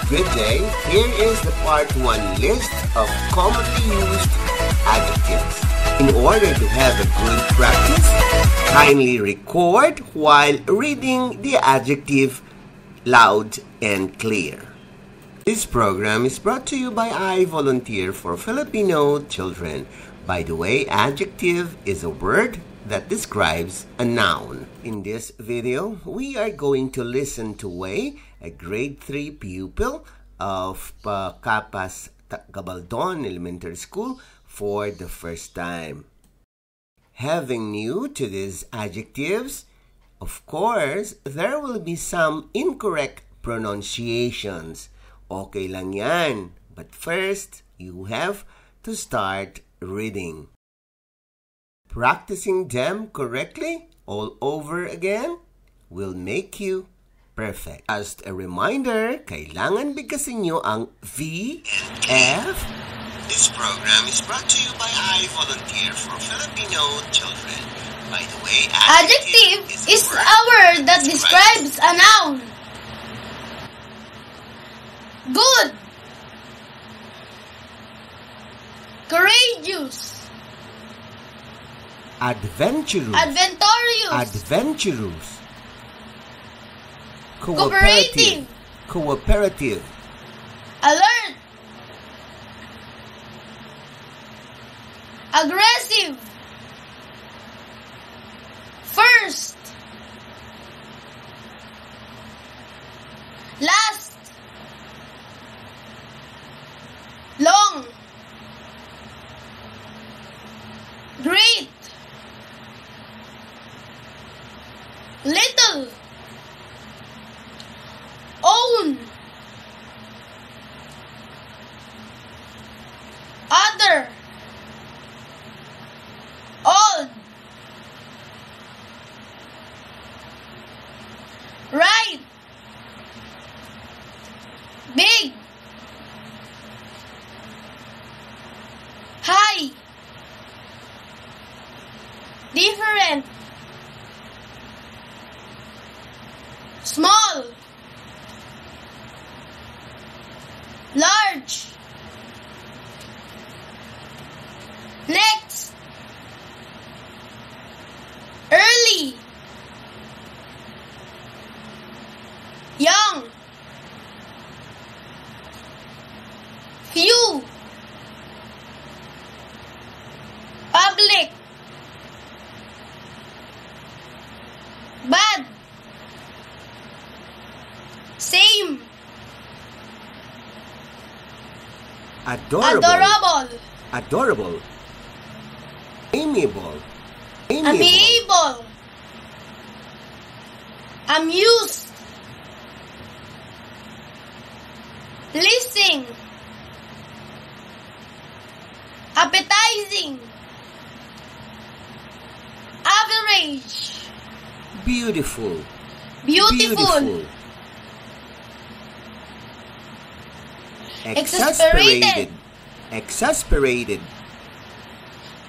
Good day. Here is the part 1 list of commonly used adjectives. In order to have a good practice, kindly record while reading the adjective loud and clear. This program is brought to you by iVolunteer for Filipino Children. By the way, adjective is a word that describes a noun. In this video, we are going to listen to Wei, a grade 3 pupil of Capas Gabaldon Elementary School, for the first time. Having new to these adjectives, of course, there will be some incorrect pronunciations. Okay lang yan. But first, you have to start reading. Practicing them correctly all over again will make you perfect. As a reminder, kailangan bigkasin nyo ang V and F. This program is brought to you by iVolunteer for Filipino Children. By the way, adjective is a word that describes a noun. Good, courageous, adventurous, cooperative, alert, aggressive, first, last, long, great, little, own, other, old, right, big, high, different, small, large, next, early, young, few, public, bad, same, adorable, amiable, amused, pleasing, appetizing, average, beautiful, exasperated,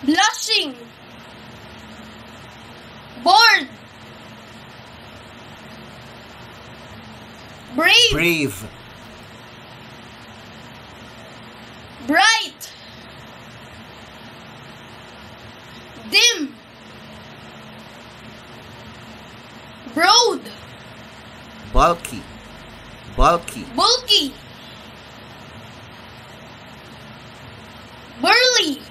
blushing, bored, brave, bright, dim, broad, bulky, burly,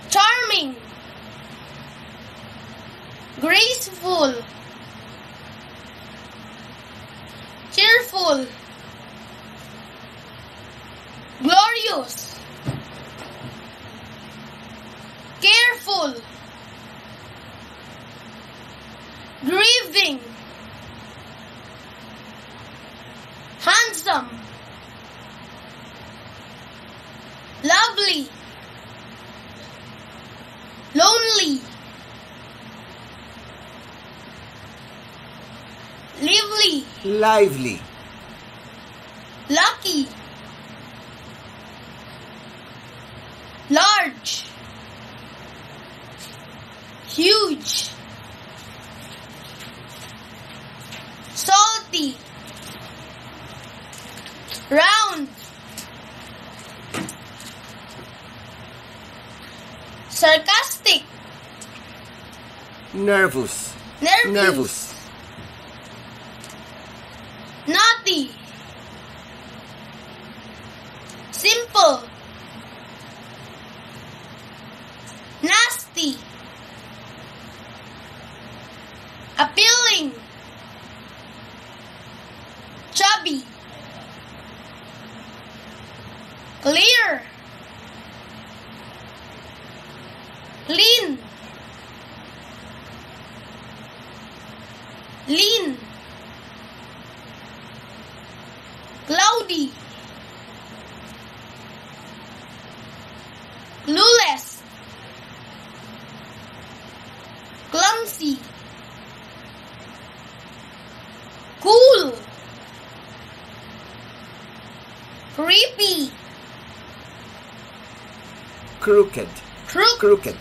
charming, graceful, cheerful, glorious, careful, grieving, handsome, lovely, lonely, lively, lucky, large, huge, salty, round, sarcastic, nervous, nervous, naughty, simple, nasty, appealing, chubby, clear, clean, lean, cloudy, clueless, clumsy, cool, creepy, crooked, crooked,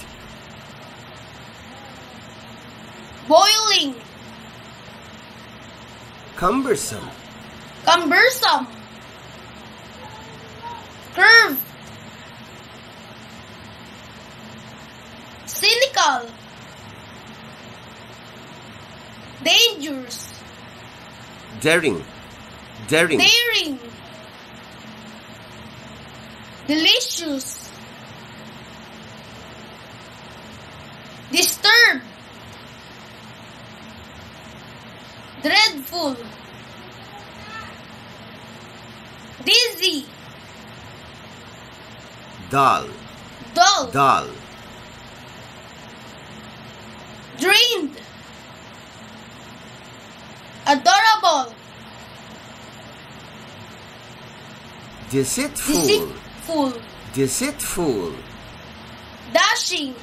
boiling, cumbersome, cumbersome, curved, cynical, dangerous, daring, daring, daring, delicious, disturbed, dreadful, dizzy, dull, dull, dull, drained, adorable, deceitful, deceitful, deceitful, dashing,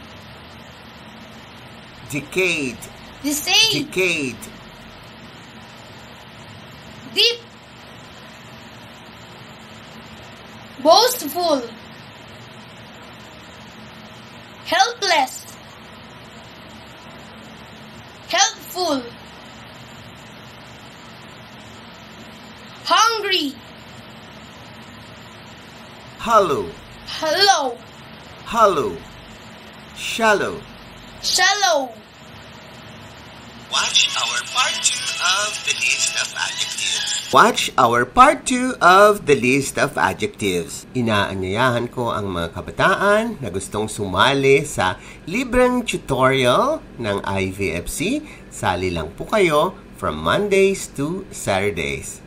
decayed, decayed, decayed, deep, boastful, helpless, helpful, hungry, hollow, hollow, hollow, shallow. shallow. Watch our part 2 of the list of adjectives. Watch our part 2 of the list of adjectives. Inaanyayahan ko ang mga kabataan na gustong sumali sa libreng tutorial ng IVFC. Sali lang po kayo from Mondays to Saturdays.